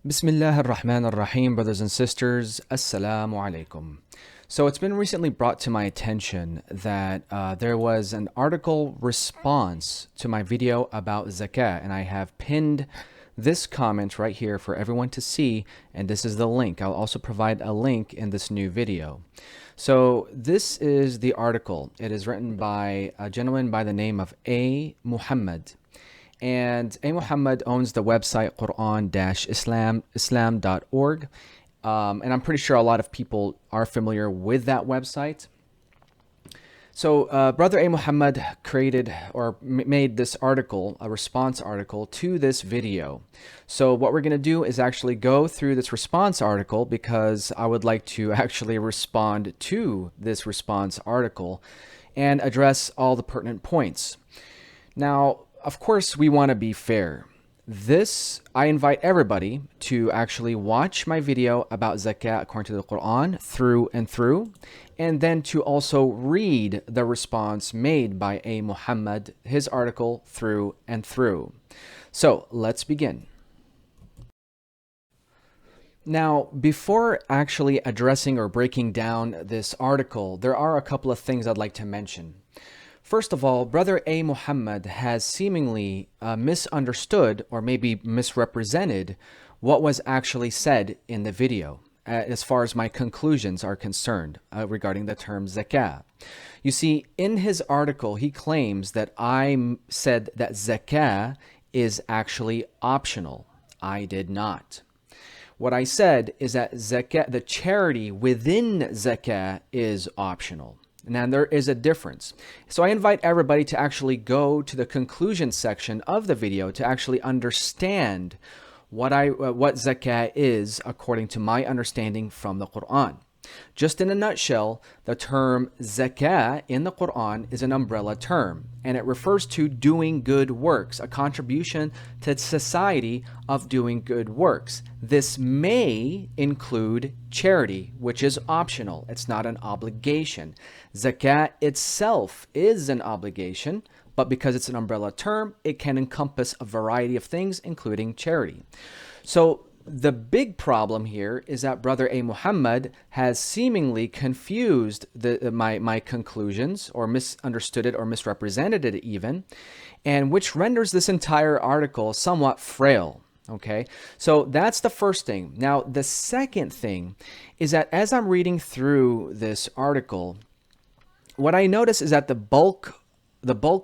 Bismillah ar-Rahman ar-Rahim, brothers and sisters, Assalamu alaikum. So it's been recently brought to my attention that there was an article response to my video about zakah, and I have pinned this comment right here for everyone to see, and this is the link. I'll also provide a link in this new video. So this is the article. It is written by a gentleman by the name of A. Muhammad. And A. Muhammad owns the website Quran-Islam.org. And I'm pretty sure a lot of people are familiar with that website. So Brother A. Muhammad created or made this article, a response article to this video. So what we're going to do is actually go through this response article because I would like to actually respond to this response article and address all the pertinent points. Now, of course, we want to be fair. I invite everybody to actually watch my video about zakah according to the Quran through and through, and then to also read the response made by A. Muhammad, his article through and through. So let's begin. Now, before actually addressing or breaking down this article, there are a couple of things I'd like to mention. First of all, Brother A. Muhammad has seemingly misunderstood or maybe misrepresented what was actually said in the video as far as my conclusions are concerned regarding the term zakah. You see, in his article, he claims that I said that zakah is actually optional. I did not. What I said is that zakah, the charity within zakah, is optional. Now, there is a difference. So I invite everybody to actually go to the conclusion section of the video to actually understand what zakah is according to my understanding from the Quran. Just in a nutshell, the term zakah in the Quran is an umbrella term, and it refers to doing good works, a contribution to society of doing good works. This may include charity, which is optional. It's not an obligation. Zakah itself is an obligation, but because it's an umbrella term, it can encompass a variety of things, including charity. So the big problem here is that Brother A. Muhammad has seemingly confused my conclusions, or misunderstood it, or misrepresented it even, and which renders this entire article somewhat frail. Okay, so that's the first thing. Now, the second thing is that as I'm reading through this article, what I notice is that the bulk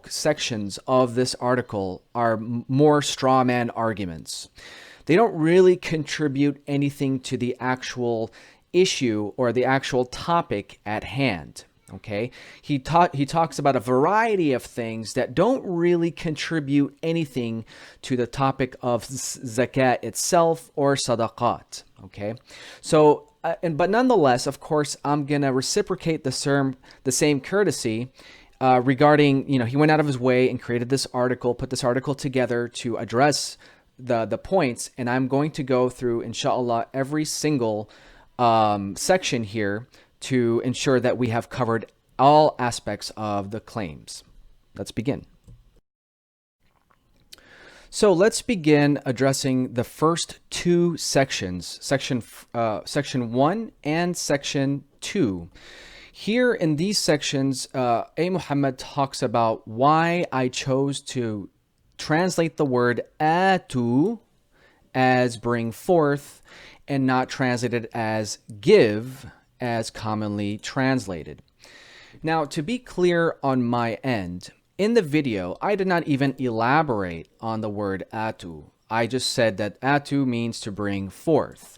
sections of this article are more straw man arguments. They don't really contribute anything to the actual issue or the actual topic at hand. Okay, he talks about a variety of things that don't really contribute anything to the topic of zakat itself or sadaqat. Okay, so but nonetheless, of course, I'm gonna reciprocate the same courtesy regarding, he went out of his way and created this article, put this article together to address the points, and I'm going to go through, inshallah, every single section here to ensure that we have covered all aspects of the claims. Let's begin. So let's begin addressing the first two sections, section 1 and section 2. Here in these sections, A. Muhammad talks about why I chose to translate the word atu as bring forth and not translate it as give as commonly translated. Now, to be clear on my end, in the video, I did not even elaborate on the word atu. I just said that atu means to bring forth.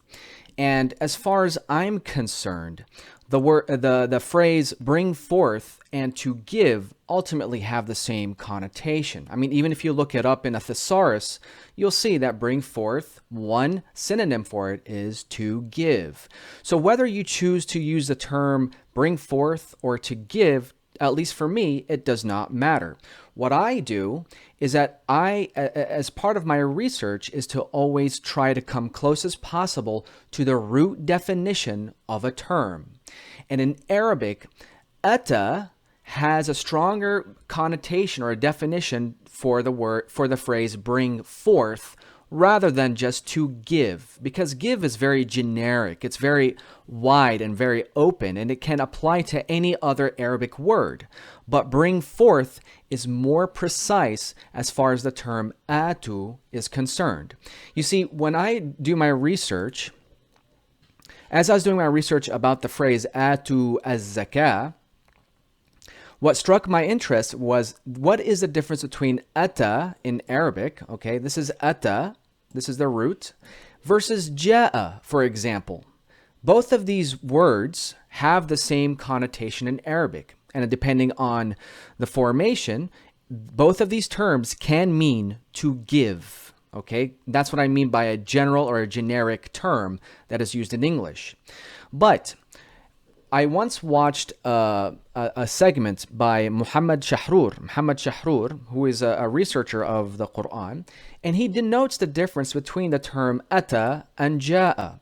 And as far as I'm concerned, the phrase bring forth and to give ultimately have the same connotation. I mean, even if you look it up in a thesaurus, you'll see that bring forth, one synonym for it is to give. So whether you choose to use the term bring forth or to give, at least for me, it does not matter. What I do is that as part of my research, is to always try to come close as possible to the root definition of a term. And in Arabic, ata has a stronger connotation or a definition for the phrase bring forth rather than just to give, because give is very generic. It's very wide and very open, and it can apply to any other Arabic word. But bring forth is more precise as far as the term atu is concerned. You see, when I do my research, as I was doing my research about the phrase atu az-zakah, what struck my interest was, what is the difference between ata in Arabic, okay, this is ata, this is the root, versus ja'a, for example. Both of these words have the same connotation in Arabic, and depending on the formation, both of these terms can mean to give, okay? That's what I mean by a general or a generic term that is used in English. But I once watched a segment by Muhammad Shahrur, who is a researcher of the Quran, and he denotes the difference between the term ata and ja'a.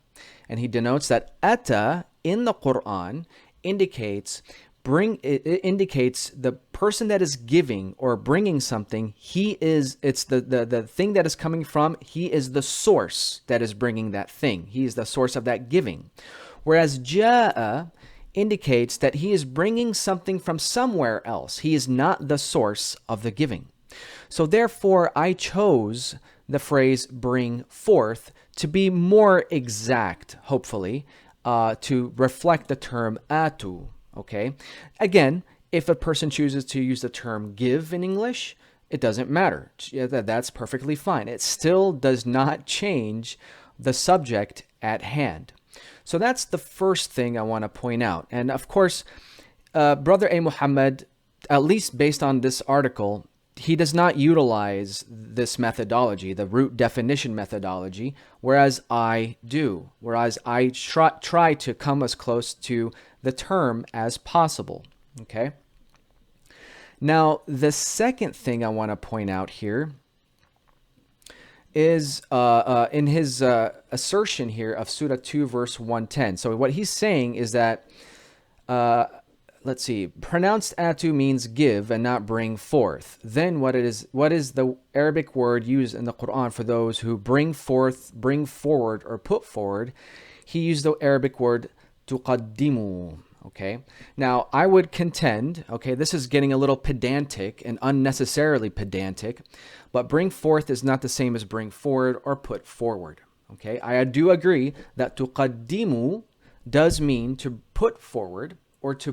And he denotes that ata in the Quran indicates the person that is giving or bringing something. It's the thing that is coming from, he is the source that is bringing that thing. He is the source of that giving. Whereas ja'a indicates that he is bringing something from somewhere else. He is not the source of the giving. So therefore, I chose the phrase bring forth to be more exact, hopefully, to reflect the term atu, okay? Again, if a person chooses to use the term give in English, it doesn't matter. That's perfectly fine. It still does not change the subject at hand. So that's the first thing I want to point out. And of course, Brother A. Muhammad, at least based on this article, he does not utilize this methodology, the root definition methodology, whereas I do. Whereas I try to come as close to the term as possible. Okay? Now, the second thing I want to point out here is in his assertion here of Surah 2, verse 110. So what he's saying is that, let's see, pronounced atu means give and not bring forth. Then what is the Arabic word used in the Quran for those who bring forth, bring forward, or put forward? He used the Arabic word tuqaddimu. Okay, now I would contend, okay, this is getting a little pedantic and unnecessarily pedantic, but bring forth is not the same as bring forward or put forward. Okay, I do agree that tuqaddimu does mean to put forward or to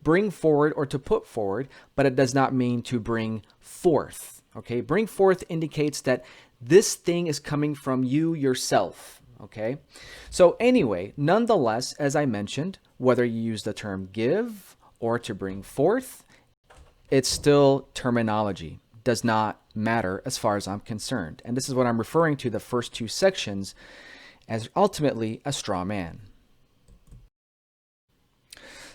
bring forward or to put forward, but it does not mean to bring forth. Okay, bring forth indicates that this thing is coming from you yourself. Okay, so anyway, nonetheless, as I mentioned, whether you use the term give or to bring forth, it's still terminology. Does not matter as far as I'm concerned. And this is what I'm referring to the first two sections as ultimately a straw man.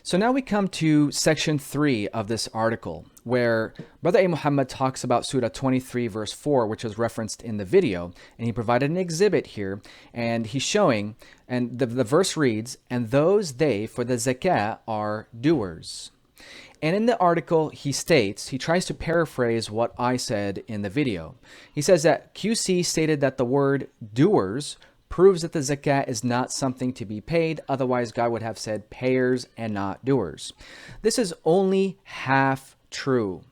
So now we come to section 3 of this article, where Brother A. Muhammad talks about Surah 23, verse 4, which was referenced in the video. And he provided an exhibit here, and he's showing, and the verse reads, "And those they for the zakah are doers." And in the article, he states, he tries to paraphrase what I said in the video. He says that QC stated that the word doers proves that the zakah is not something to be paid. Otherwise, God would have said payers and not doers. This is only half true.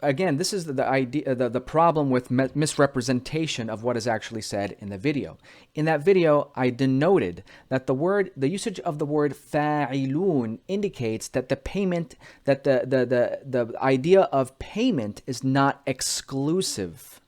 Again, this is the idea, the problem with misrepresentation of what is actually said in the video. In that video, I denoted that the usage of the word fa'ilun indicates that the payment, that the idea of payment is not exclusive.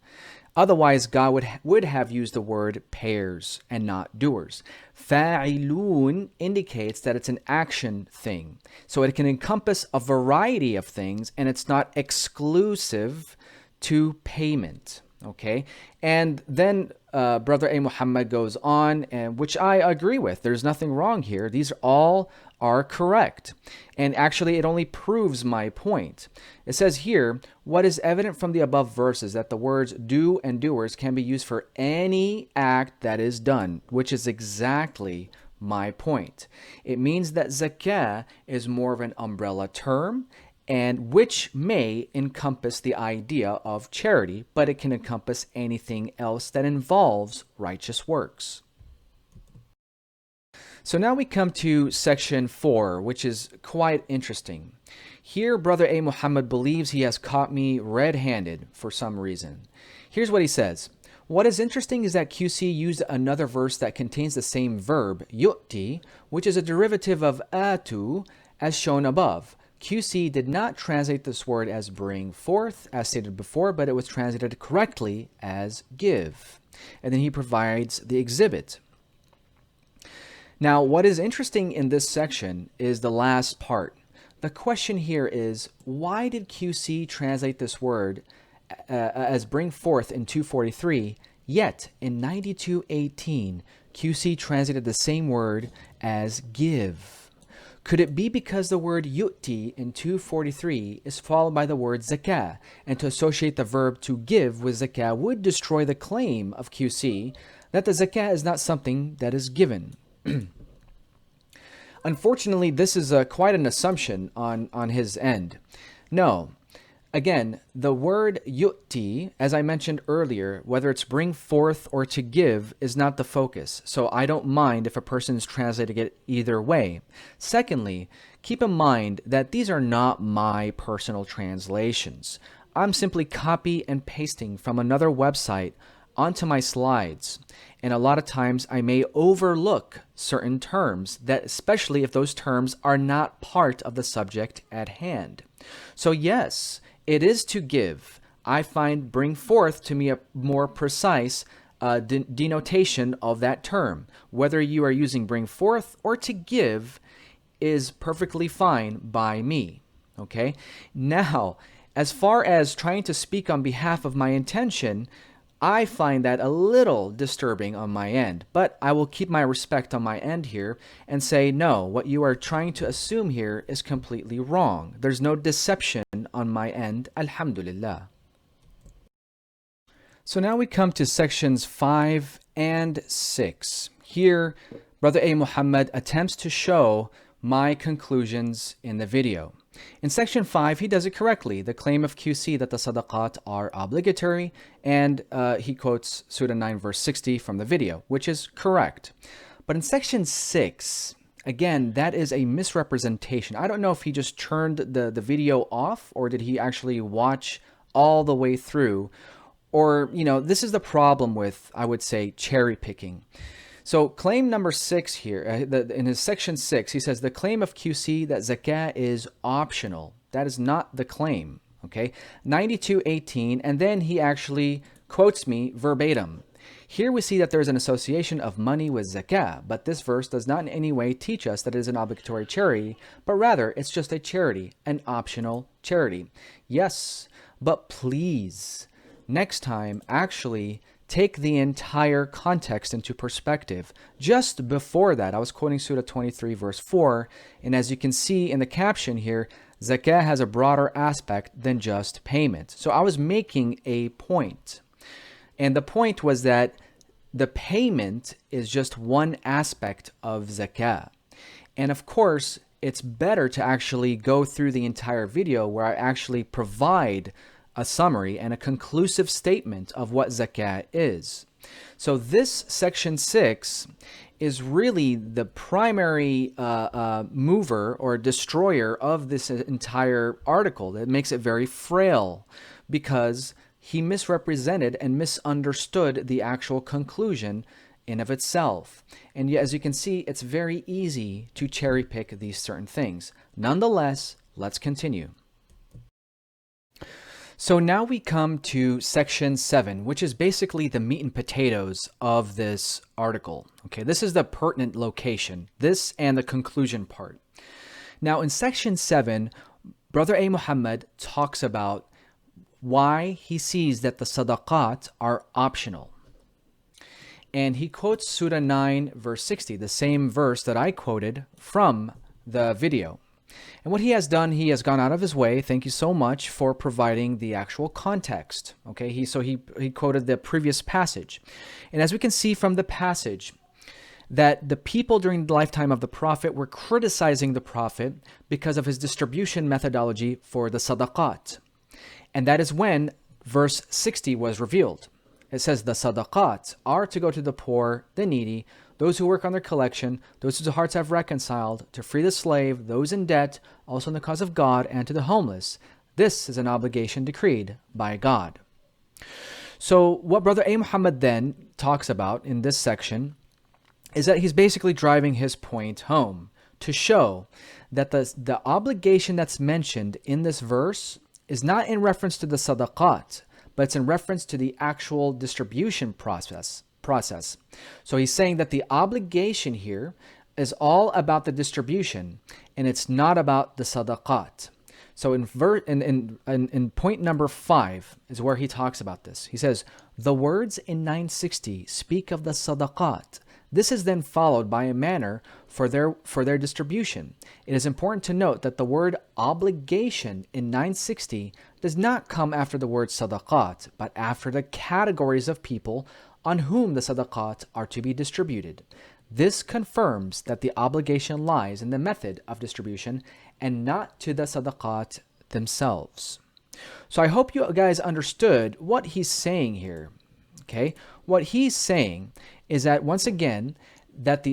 Otherwise, God would have used the word payers and not doers. Fa'ilun indicates that it's an action thing. So it can encompass a variety of things, and it's not exclusive to payment. Okay? And then Brother A. Muhammad goes on, and which I agree with. There's nothing wrong here. These all are correct. And actually, it only proves my point. It says here, what is evident from the above verses that the words do and doers can be used for any act that is done, which is exactly my point. It means that zakah is more of an umbrella term, and which may encompass the idea of charity, but it can encompass anything else that involves righteous works. So now we come to section 4, which is quite interesting. Here, Brother A. Muhammad believes he has caught me red-handed for some reason. Here's what he says. What is interesting is that QC used another verse that contains the same verb, yu'ti, which is a derivative of atu, as shown above. QC did not translate this word as bring forth, as stated before, but it was translated correctly as give. And then he provides the exhibit. Now, what is interesting in this section is the last part. The question here is, why did QC translate this word as bring forth in 243, yet in 92:18, QC translated the same word as give? Could it be because the word yu'ti in 243 is followed by the word zakah, and to associate the verb to give with zakah would destroy the claim of QC that the zakah is not something that is given? Unfortunately, this is quite an assumption on his end. No. Again, the word yu'ti, as I mentioned earlier, whether it's bring forth or to give, is not the focus. So I don't mind if a person is translating it either way. Secondly, keep in mind that these are not my personal translations. I'm simply copy and pasting from another website onto my slides. And a lot of times I may overlook certain terms, that especially if those terms are not part of the subject at hand. So yes, it is to give. I find bring forth to me a more precise denotation of that term. Whether you are using bring forth or to give is perfectly fine by me. Okay? Now, as far as trying to speak on behalf of my intention, I find that a little disturbing on my end, but I will keep my respect on my end here and say, no, what you are trying to assume here is completely wrong. There's no deception on my end, alhamdulillah. So now we come to sections 5 and 6. Here, Brother A. Muhammad attempts to show my conclusions in the video. In section 5, he does it correctly, the claim of QC that the sadaqat are obligatory, and he quotes Surah 9 verse 60 from the video, which is correct. But in section 6, again, that is a misrepresentation. I don't know if he just turned the video off, or did he actually watch all the way through, or, you know, this is the problem with, I would say, cherry picking. So claim number 6 here, in his section 6, he says the claim of QC that zakah is optional. That is not the claim, okay? 92:18, and then he actually quotes me verbatim. Here we see that there's an association of money with zakah, but this verse does not in any way teach us that it is an obligatory charity, but rather it's just a charity, an optional charity. Yes, but please, next time, actually take the entire context into perspective. Just before that, I was quoting Surah 23 verse 4, and as you can see in the caption here, zakah has a broader aspect than just payment. So I was making a point, and the point was that the payment is just one aspect of zakah. And of course, it's better to actually go through the entire video where I actually provide a summary and a conclusive statement of what zakah is. So this section 6 is really the primary mover or destroyer of this entire article. That makes it very frail because he misrepresented and misunderstood the actual conclusion in of itself. And yet, as you can see, it's very easy to cherry pick these certain things. Nonetheless, let's continue. So now we come to section 7, which is basically the meat and potatoes of this article. Okay, this is the pertinent location, this and the conclusion part. Now in section 7, Brother A. Muhammad talks about why he sees that the sadaqat are optional. And he quotes Surah 9 verse 60, the same verse that I quoted from the video. And what he has done, he has gone out of his way, thank you so much, for providing the actual context. Okay, he quoted the previous passage. And as we can see from the passage, that the people during the lifetime of the Prophet were criticizing the Prophet because of his distribution methodology for the sadaqat. And that is when verse 60 was revealed. It says the sadaqat are to go to the poor, the needy, those who work on their collection, those whose hearts have reconciled, to free the slave, those in debt, also in the cause of God, and to the homeless. This is an obligation decreed by God. So what Brother A. Muhammad then talks about in this section is that he's basically driving his point home to show that the obligation that's mentioned in this verse is not in reference to the sadaqat, but it's in reference to the actual distribution process. So he's saying that the obligation here is all about the distribution, and it's not about the sadaqat. So in point number 5 is where he talks about this. He says, the words in 960 speak of the sadaqat. This is then followed by a manner for their distribution. It is important to note that the word obligation in 960 does not come after the word sadaqat, but after the categories of people on whom the sadaqat are to be distributed. This confirms that the obligation lies in the method of distribution and not to the sadaqat themselves. So I hope you guys understood what he's saying here. Okay? What he's saying is that, once again, that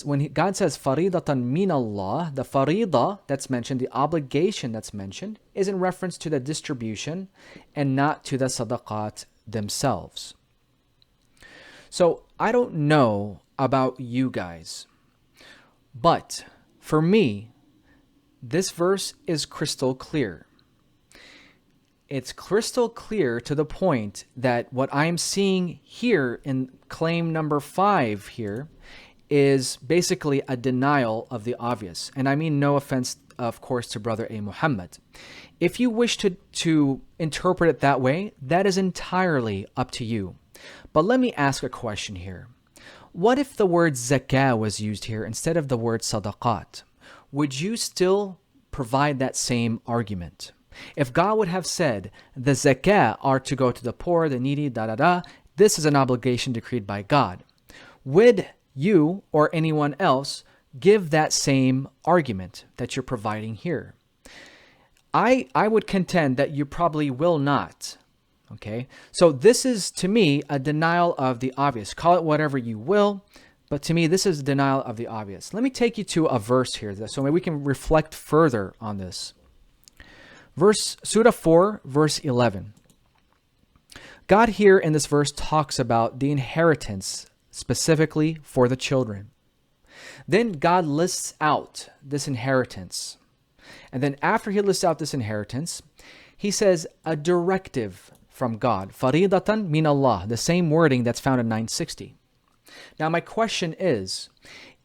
when God says faridatan min Allah, the farida that's mentioned, the obligation that's mentioned, is in reference to the distribution and not to the sadaqat themselves. So I don't know about you guys, but for me, this verse is crystal clear. It's crystal clear to the point that what I'm seeing here in claim number 5 here is basically a denial of the obvious. And I mean no offense, of course, to Brother A. Muhammad. If you wish to interpret it that way, that is entirely up to you. But let me ask a question here. What if the word zakah was used here instead of the word sadaqat? Would you still provide that same argument? If God would have said, the zakah are to go to the poor, the needy, this is an obligation decreed by God, would you or anyone else give that same argument that you're providing here? I would contend that you probably will not. Okay, so this is, to me, a denial of the obvious. Call it whatever you will, but to me, this is a denial of the obvious. Let me take you to a verse here, so maybe we can reflect further on this. Surah 4, verse 11. God here in this verse talks about the inheritance specifically for the children. Then God lists out this inheritance. And then after he lists out this inheritance, he says a directive from God. Faridatan min Allah, the same wording that's found in 960. Now my question is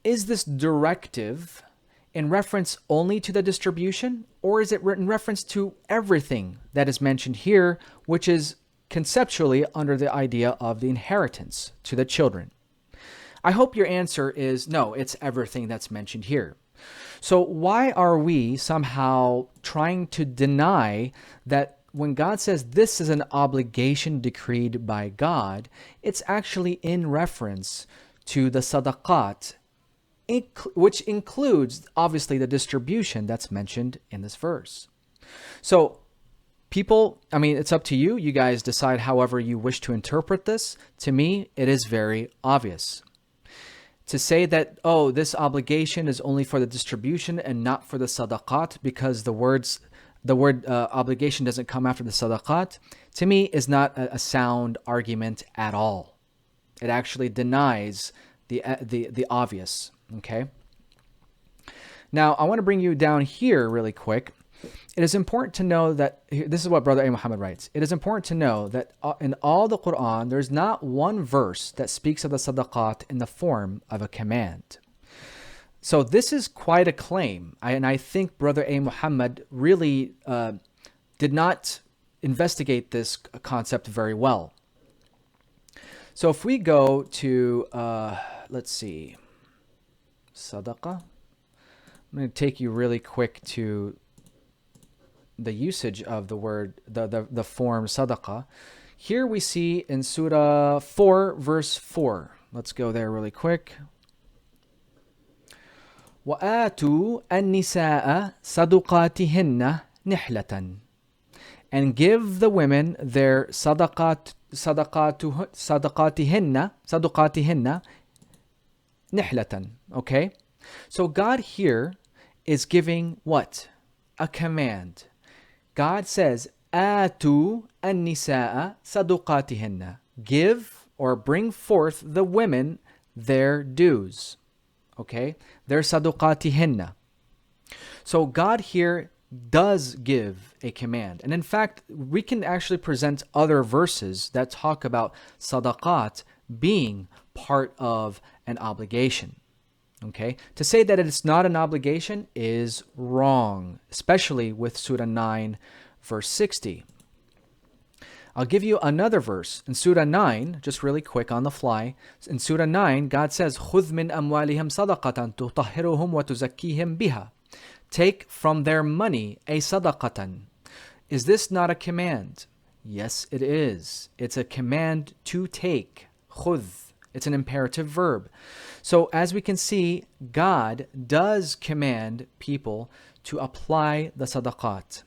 this directive in reference only to the distribution, or is it in reference to everything that is mentioned here, which is conceptually under the idea of the inheritance to the children? I hope your answer is no, it's everything that's mentioned here. So why are we somehow trying to deny that when God says this is an obligation decreed by God, it's actually in reference to the sadaqat, which includes, obviously, the distribution that's mentioned in this verse? So people, I mean, it's up to you. You guys decide however you wish to interpret this. To me, it is very obvious. To say that, oh, this obligation is only for the distribution and not for the sadaqat because the word obligation doesn't come after the sadaqat, to me is not a sound argument at all. It actually denies the obvious. Okay. Now I want to bring you down here really quick. It is important to know that, this is what Brother A. Muhammad writes, it is important to know that in all the Quran, there's not one verse that speaks of the sadaqat in the form of a command. So this is quite a claim, and I think Brother A. Muhammad really did not investigate this concept very well. So if we go to, let's see, sadaqah, I'm going to take you really quick to the usage of the word, the form sadaqah. Here we see in Surah 4, verse 4. Let's go there really quick. وَآتُوا النِّسَاءَ صَدُقَاتِهِنَّ نِحْلَةً. And give the women their sadaqatihinna nihlatan. Okay? So God here is giving what? A command. God says, Atu an-nisaa saduqatihinna. Give or bring forth the women their dues. Okay? Their saduqatihinna. So God here does give a command. And in fact, we can actually present other verses that talk about sadaqat being part of an obligation. Okay? To say that it's not an obligation is wrong, especially with Surah 9, verse 60. I'll give you another verse. In Surah 9, just really quick on the fly, in Surah 9, God says, خُذْ مِنْ أَمْوَالِهِمْ صَدَقَةً تُطَهِّرُهُمْ وَتُزَكِّيهِمْ بِهَا. Take from their money a sadaqatan. Is this not a command? Yes, it is. It's a command to take. Khudh. It's an imperative verb. So as we can see, God does command people to apply the sadaqat.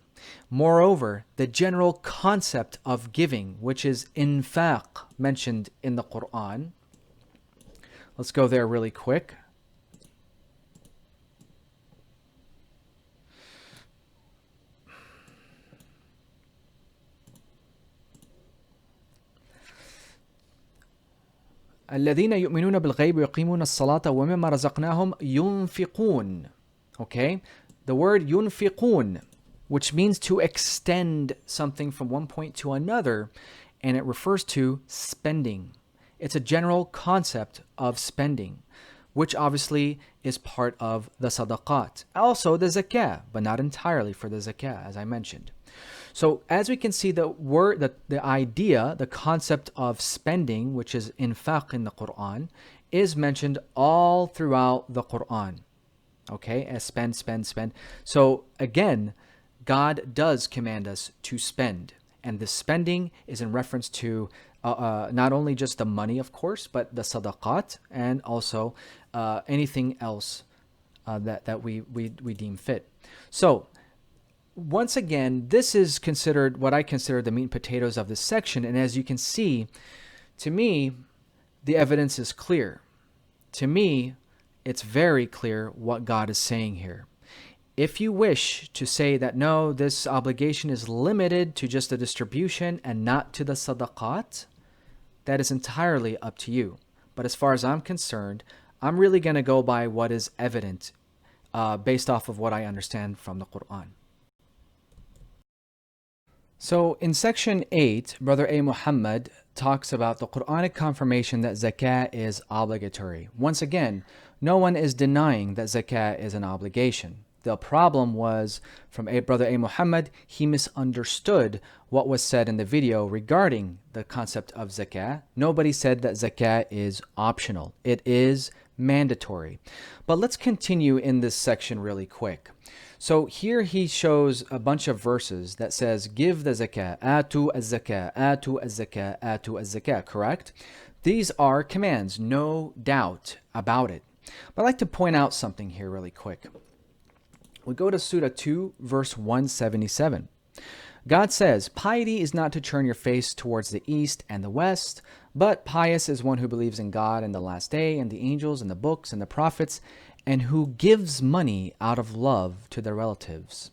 Moreover, the general concept of giving, which is infaq, mentioned in the Quran. Let's go there really quick. الذين يؤمنون بالغيب ويقيمون الصلاة ومما رزقناهم ينفقون. Okay? The word ينفقون, which means to extend something from one point to another, and it refers to spending. It's a general concept of spending, which obviously is part of the sadaqat. Also the zakah, but not entirely for the zakah, as I mentioned. So as we can see, the word, the idea, the concept of spending, which is infaq in the Quran, is mentioned all throughout the Quran. Okay, as spend, spend, spend. So again, God does command us to spend. And the spending is in reference to not only just the money, of course, but the sadaqat and also anything else that we deem fit. So once again, this is considered what I consider the meat and potatoes of this section. And as you can see, to me, the evidence is clear. To me, it's very clear what God is saying here. If you wish to say that, no, this obligation is limited to just the distribution and not to the sadaqat, that is entirely up to you. But as far as I'm concerned, I'm really going to go by what is evident based off of what I understand from the Quran. So in section 8, Brother A. Muhammad talks about the Quranic confirmation that zakah is obligatory. Once again, no one is denying that zakah is an obligation. The problem was from Brother A. Muhammad, he misunderstood what was said in the video regarding the concept of zakah. Nobody said that zakah is optional. It is mandatory. But let's continue in this section really quick. So here he shows a bunch of verses that says, give the zakah, atu az-zakah, atu az-zakah, atu az-zakah, correct? These are commands, no doubt about it. But I'd like to point out something here really quick. We go to Surah 2, verse 177. God says, piety is not to turn your face towards the east and the west, but pious is one who believes in God and the last day and the angels and the books and the prophets, and who gives money out of love to their relatives.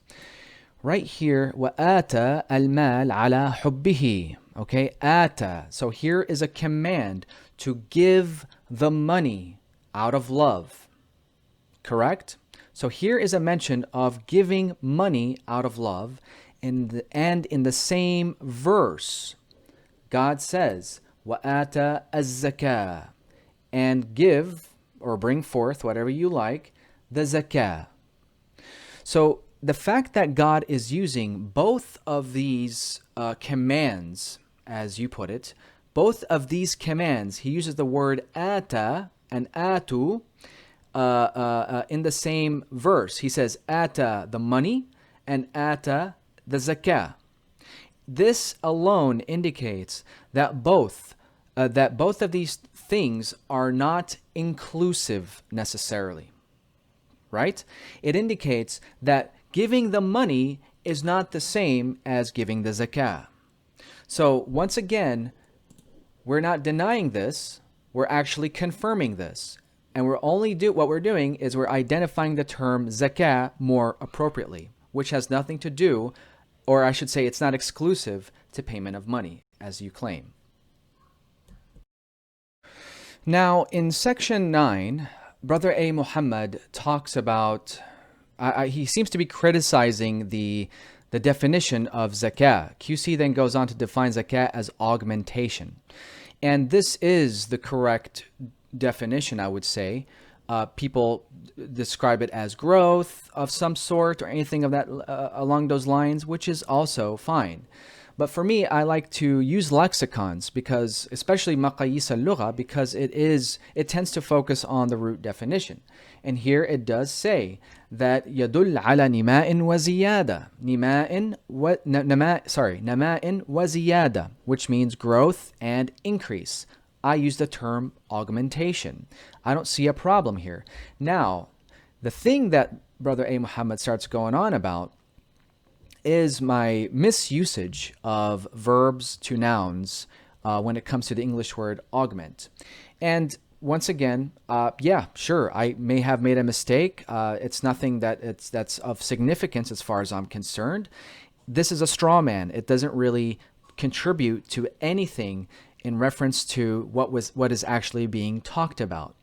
Right here, وَآتَى الْمَالَ عَلَى حُبِّهِ. Okay, ata. So here is a command to give the money out of love. Correct? So here is a mention of giving money out of love. And in the same verse, God says, وَآتَى الزَّكَاةَ, and give or bring forth, whatever you like, the zakah. So the fact that God is using both of these commands, as you put it, both of these commands, he uses the word ata and atu in the same verse. He says ata, the money, and ata, the zakah. This alone indicates that both of these things are not inclusive necessarily. right? It indicates that giving the money is not the same as giving the zakah. So once again, we're not denying this, we're actually confirming this. And what we're doing is we're identifying the term zakah more appropriately, which has nothing to do, or I should say it's not exclusive to payment of money, as you claim. Now, in section 9, Brother A. Muhammad talks about, he seems to be criticizing the definition of zakah. QC then goes on to define zakah as augmentation. And this is the correct definition, I would say. People describe it as growth of some sort or anything of that along those lines, which is also fine. But for me, I like to use lexicons because, especially maqayis al-lugha, because it tends to focus on the root definition. And here it does say that يدل على نماء وزيادة. نماء وزيادة, which means growth and increase. I use the term augmentation. I don't see a problem here. Now, the thing that Brother A. Muhammad starts going on about is my misusage of verbs to nouns when it comes to the English word augment. And once again, yeah, sure, I may have made a mistake. It's nothing that's of significance as far as I'm concerned. This is a straw man. It doesn't really contribute to anything in reference to what is actually being talked about.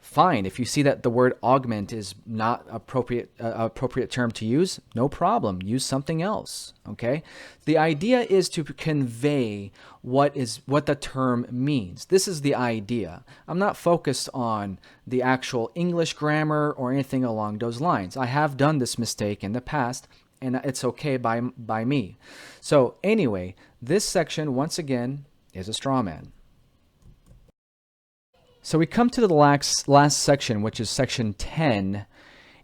Fine, if you see that the word augment is not appropriate term to use, no problem. Use something else. Okay. The idea is to convey what the term means. This is the idea. I'm not focused on the actual English grammar or anything along those lines. I have done this mistake in the past, and it's okay by me. So anyway, this section once again is a straw man. So we come to the last section, which is section 10,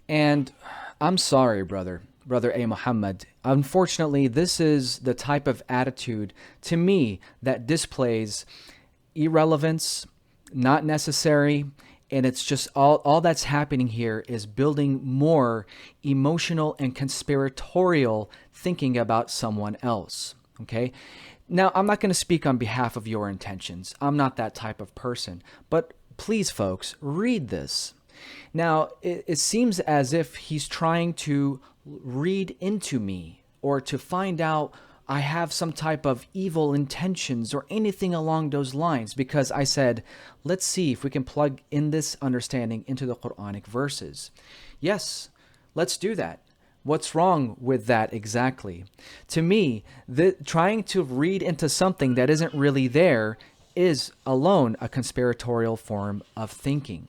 and I'm sorry, Brother A. Muhammad. Unfortunately, this is the type of attitude, to me, that displays irrelevance, not necessary, and it's just all that's happening here is building more emotional and conspiratorial thinking about someone else, okay? Now, I'm not going to speak on behalf of your intentions. I'm not that type of person. But please, folks, read this. Now, it seems as if he's trying to read into me or to find out I have some type of evil intentions or anything along those lines, because I said, let's see if we can plug in this understanding into the Quranic verses. Yes, let's do that. What's wrong with that exactly? To me, trying to read into something that isn't really there is alone a conspiratorial form of thinking.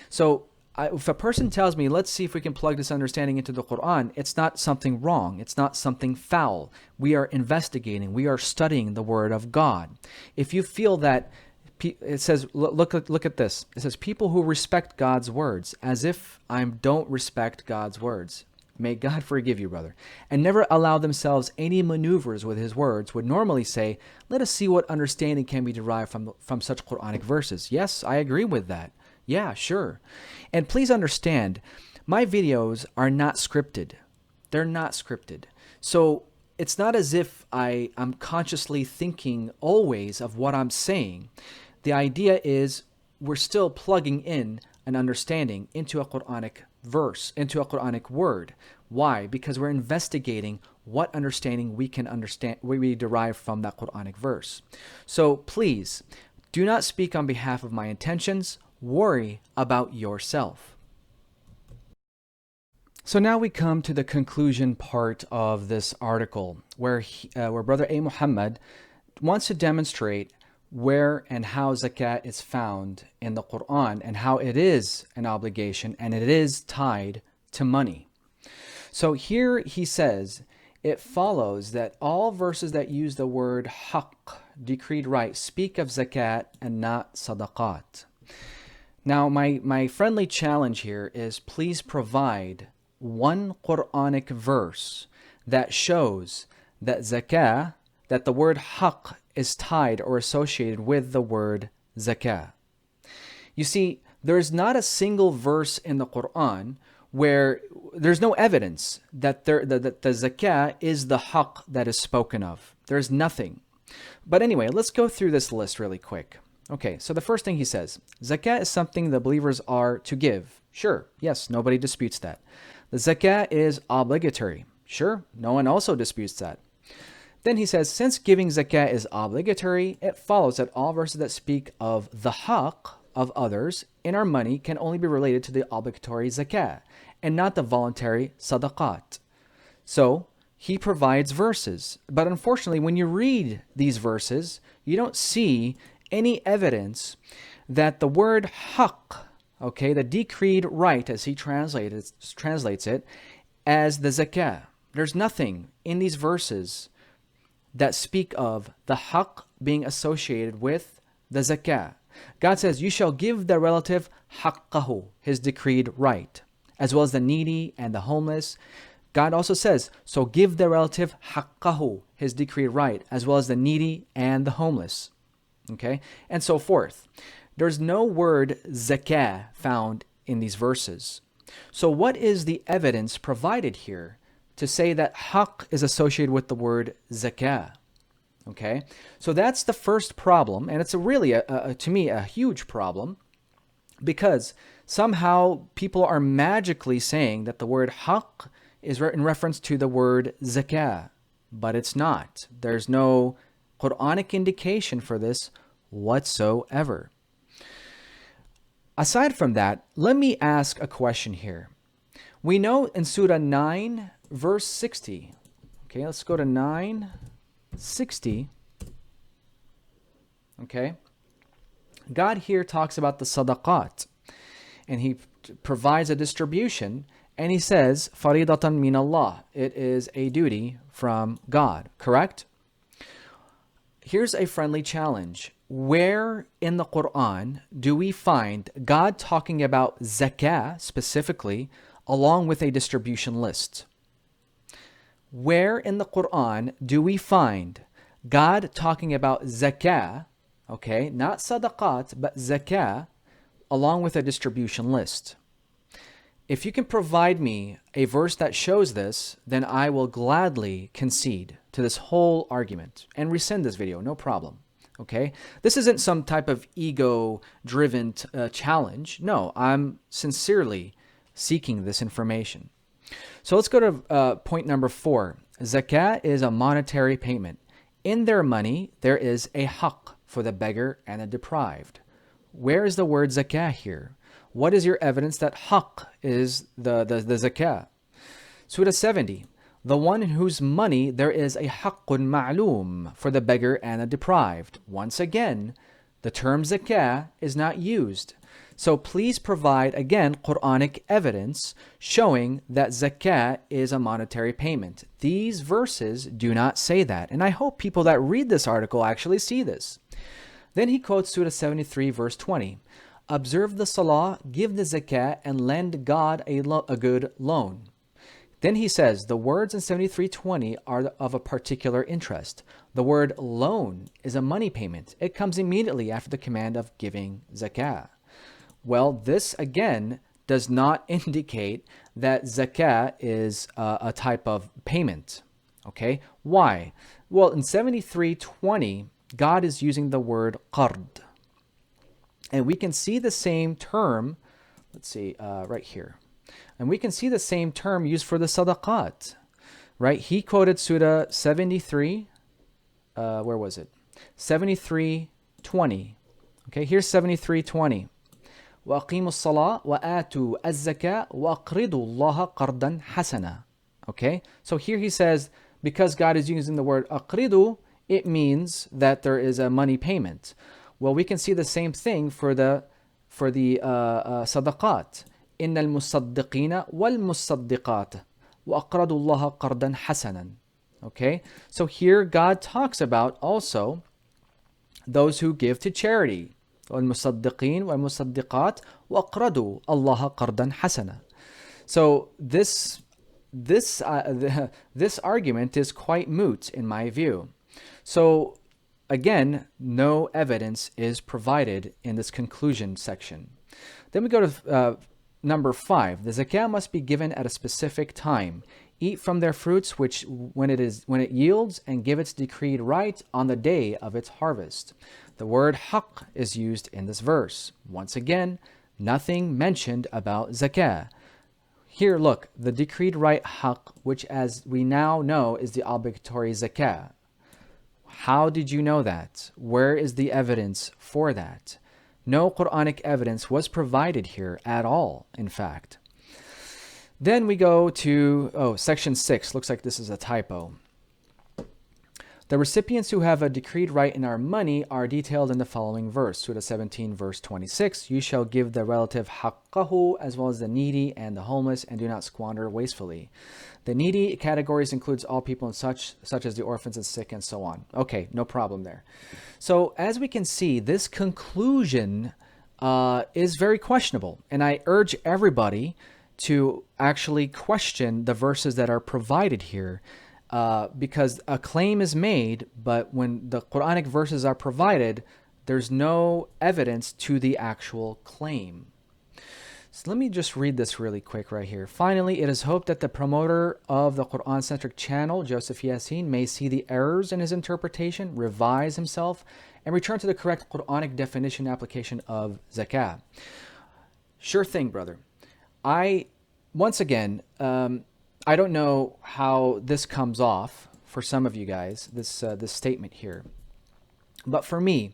So if a person tells me, let's see if we can plug this understanding into the Quran, it's not something wrong. It's not something foul. We are investigating. We are studying the Word of God. If you feel that, it says, look at this. It says, people who respect God's words, as if I don't respect God's words. May God forgive you, brother, and never allow themselves any maneuvers with his words, would normally say, let us see what understanding can be derived from such Quranic verses. Yes, I agree with that. Yeah, sure. And please understand, my videos are not scripted. They're not scripted. So it's not as if I'm consciously thinking always of what I'm saying. The idea is we're still plugging in an understanding into a Quranic verse, into a Quranic word. Why? Because we're investigating what understanding we derive from that Quranic verse. So please, do not speak on behalf of my intentions. Worry about yourself. So now we come to the conclusion part of this article, where Brother A. Muhammad wants to demonstrate where and how zakat is found in the Quran and how it is an obligation and it is tied to money. So here he says, it follows that all verses that use the word haqq, decreed right, speak of zakat and not sadaqat. Now, my friendly challenge here is please provide one Quranic verse that shows that zakah, that the word haqq is tied or associated with the word zakah. You see, there is not a single verse in the Quran where there's no evidence that the zakah is the haqq that is spoken of. There's nothing. But anyway, let's go through this list really quick. Okay, so the first thing he says, zakah is something the believers are to give. Sure, yes, nobody disputes that. The zakah is obligatory. Sure, no one also disputes that. Then he says, since giving zakah is obligatory, it follows that all verses that speak of the haqq of others in our money can only be related to the obligatory zakah and not the voluntary sadaqat. So he provides verses. But unfortunately, when you read these verses, you don't see any evidence that the word haqq, okay, the decreed right as he translates it, as the zakah. There's nothing in these verses that speak of the haqq being associated with the zakah. God says, you shall give the relative haqqahu, his decreed right, as well as the needy and the homeless. God also says, so give the relative haqqahu, his decreed right, as well as the needy and the homeless. Okay, and so forth. There's no word zakah found in these verses. So what is the evidence provided here to say that haqq is associated with the word zakah? Okay, so that's the first problem, and it's really, to me, a huge problem, because somehow people are magically saying that the word haqq is in reference to the word zakah, but it's not. There's no Quranic indication for this whatsoever. Aside from that, let me ask a question here. We know in Surah 9, verse 60. Okay, let's go to 9:60. Okay, God here talks about the sadaqat, and he provides a distribution, and he says, faridatan min Allah. It is a duty from God, correct? Here's a friendly challenge. Where in the Quran do we find God talking about zakah specifically along with a distribution list? Where in the Quran do we find God talking about zakah, okay, not sadaqat, but zakah, along with a distribution list? If you can provide me a verse that shows this, then I will gladly concede to this whole argument and resend this video, no problem. Okay? This isn't some type of ego-driven challenge. No, I'm sincerely seeking this information. So let's go to point number 4. Zakah is a monetary payment. In their money, there is a haqq for the beggar and the deprived. Where is the word zakah here? What is your evidence that haqq is the zakah? Surah 70. The one in whose money there is a haqqun ma'loom for the beggar and the deprived. Once again, the term zakah is not used. So please provide, again, Quranic evidence showing that zakah is a monetary payment. These verses do not say that. And I hope people that read this article actually see this. Then he quotes Surah 73, verse 20. Observe the salah, give the zakah, and lend God a good loan. Then he says, the words in 73:20 are of a particular interest. The word loan is a money payment. It comes immediately after the command of giving zakah. Well, this again does not indicate that zakah is a type of payment. Okay, why? Well, in 73:20, God is using the word qard. And we can see the same term, let's see, right here. And we can see the same term used for the sadaqat, right? He quoted Surah 73, where was it? 73:20. Okay, here's 73:20. وَأَقِيمُوا الصَّلَاةَ وَآتُوا الزَّكَاةَ وَأَقْرِضُوا اللَّهَ قَرْضًا حَسَنًا. Okay, so here he says, because God is using the word aqridu, it means that there is a money payment. Well, we can see the same thing for the sadaqat. إِنَّ الْمُصَدِّقِينَ وَالْمُصَدِّقَاتِ وَأَقْرَضُوا اللَّهَ قَرْضًا حَسَنًا. Okay, so here God talks about also those who give to charity. وَالْمُصَدِّقِينَ وَالْمُصَدِّقَاتِ وَأَقْرَضُوا اللَّهَ قَرْضًا حَسَنًا. So this argument is quite moot in my view. So again, no evidence is provided in this conclusion section. Then we go to number 5, the zakah must be given at a specific time. Eat from their fruits which when it yields, and give its decreed right on the day of its harvest. The word haqq is used in this verse. Once again, nothing mentioned about zakah. Here, look, the decreed right haqq, which as we now know is the obligatory zakah. How did you know that? Where is the evidence for that? No Quranic evidence was provided here at all, in fact. Then we go to, section 6. Looks like this is a typo. The recipients who have a decreed right in our money are detailed in the following verse. Surah 17, verse 26. You shall give the relative haqqahu, as well as the needy and the homeless, and do not squander wastefully. The needy categories includes all people and such as the orphans and sick and so on. Okay, no problem there. So as we can see, this conclusion is very questionable. And I urge everybody to actually question the verses that are provided here, because a claim is made, but when the Quranic verses are provided, there's no evidence to the actual claim. So let me just read this really quick right here. Finally, it is hoped that the promoter of the QuranCentric channel, Joseph Yassin, may see the errors in his interpretation, revise himself, and return to the correct Quranic definition application of zakah. Sure thing, brother. Once again, I don't know how this comes off for some of you guys, this statement here. But for me,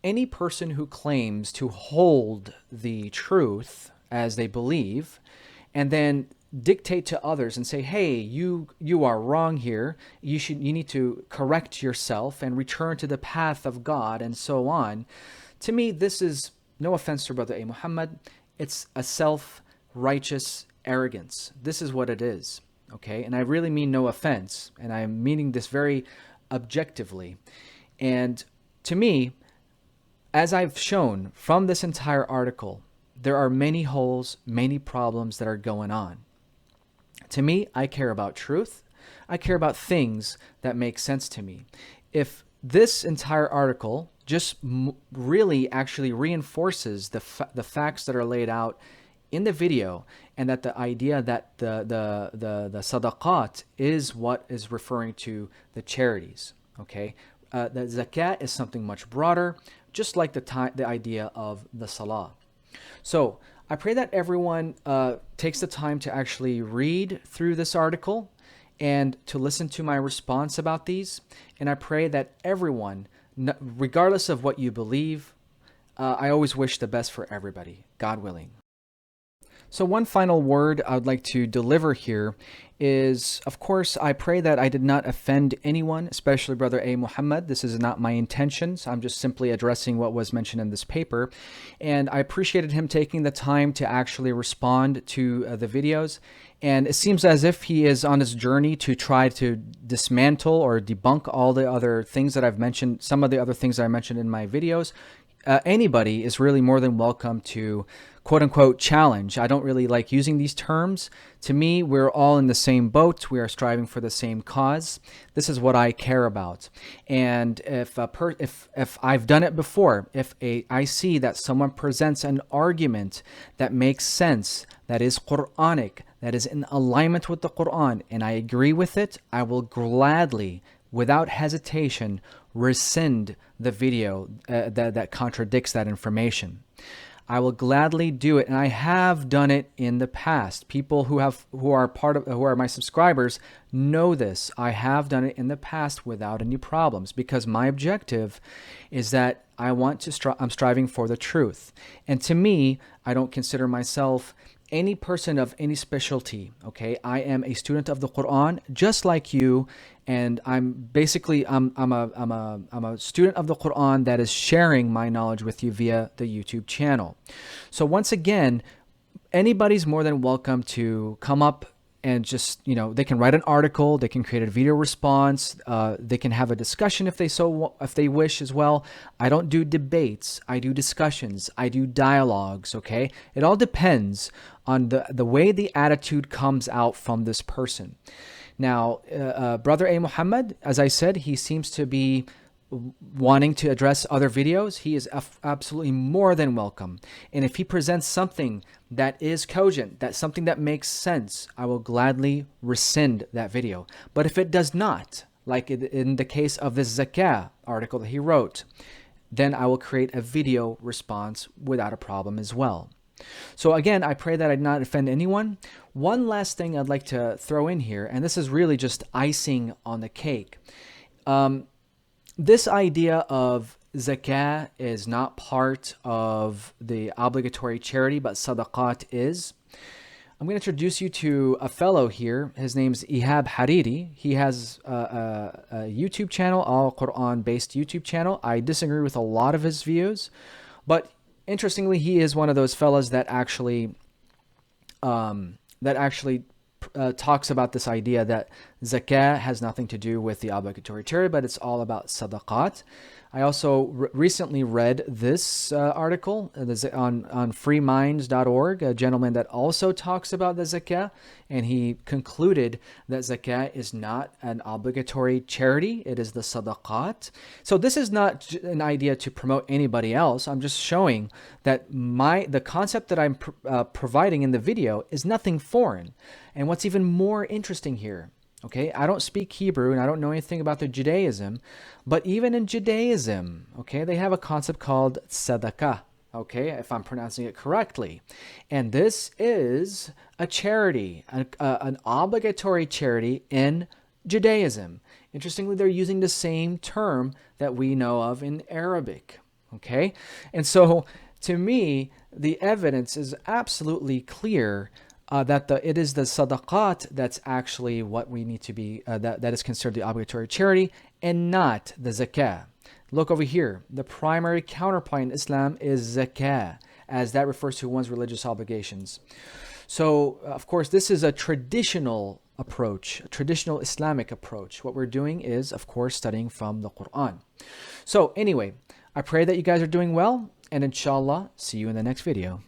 any person who claims to hold the truth as they believe and then dictate to others and say, hey, you are wrong here, you need to correct yourself and return to the path of God and so on, to me, this is, no offense to Brother A. Muhammad, it's a self-righteous arrogance. This is what it is, okay? And I really mean no offense, and I'm meaning this very objectively. And to me, as I've shown from this entire article, there are many holes, many problems that are going on. To me, I care about truth. I care about things that make sense to me. If this entire article just really actually reinforces the facts that are laid out in the video, and that the idea that the sadaqat is what is referring to the charities, okay? The zakat is something much broader, just like the idea of the salah. So I pray that everyone takes the time to actually read through this article and to listen to my response about these. And I pray that everyone, regardless of what you believe, I always wish the best for everybody, God willing. So one final word I would like to deliver here is, of course, I pray that I did not offend anyone, especially Brother A. Muhammad. This is not my intentions. I'm just simply addressing what was mentioned in this paper. And I appreciated him taking the time to actually respond to the videos. And it seems as if he is on his journey to try to dismantle or debunk all the other things that I've mentioned, some of the other things that I mentioned in my videos. Anybody is really more than welcome to quote-unquote challenge. I don't really like using these terms. To me, we're all in the same boat. We are striving for the same cause. This is what I care about. And if I've done it before, if I see that someone presents an argument that makes sense, that is Quranic, that is in alignment with the Quran, and I agree with it, I will gladly, without hesitation, rescind the video that contradicts that information. I will gladly do it, and I have done it in the past. People who are my subscribers know this. I have done it in the past without any problems, because my objective is that I'm striving for the truth. And to me, I don't consider myself any person of any specialty, okay? I am a student of the Quran, just like you, and I'm a student of the Quran that is sharing my knowledge with you via the YouTube channel. So once again, anybody's more than welcome to come up and just, they can write an article, they can create a video response, they can have a discussion if they wish as well. I don't do debates, I do discussions, I do dialogues, okay? It all depends on the way the attitude comes out from this person. Now, Brother A. Muhammad, as I said, he seems to be wanting to address other videos, he is absolutely more than welcome. And if he presents something that is cogent, that's something that makes sense, I will gladly rescind that video. But if it does not, like in the case of this zakah article that he wrote, then I will create a video response without a problem as well. So again, I pray that I did not offend anyone. One last thing I'd like to throw in here, and this is really just icing on the cake. This idea of zakah is not part of the obligatory charity, but sadaqat is. I'm going to introduce you to a fellow here. His name's Ihab Hariri. He has a YouTube channel, all Quran-based YouTube channel. I disagree with a lot of his views, but interestingly, he is one of those fellows that actually talks about this idea that zakah has nothing to do with the obligatory charity, but it's all about sadaqat. I also recently read this article on freeminds.org, a gentleman that also talks about the zakah, and he concluded that zakah is not an obligatory charity, it is the sadaqat. So this is not an idea to promote anybody else. I'm just showing that the concept that I'm providing in the video is nothing foreign. And what's even more interesting here, okay, I don't speak Hebrew and I don't know anything about the Judaism, but even in Judaism, okay, they have a concept called sadaqah, okay, if I'm pronouncing it correctly. And this is a charity, an obligatory charity in Judaism. Interestingly, they're using the same term that we know of in Arabic, okay? And so, to me, the evidence is absolutely clear that it is the sadaqat that's actually what we need to be, that is considered the obligatory charity, and not the zakah. Look over here. The primary counterpoint in Islam is zakah, as that refers to one's religious obligations. So, of course, this is a traditional approach, a traditional Islamic approach. What we're doing is, of course, studying from the Quran. So, anyway, I pray that you guys are doing well, and inshallah, see you in the next video.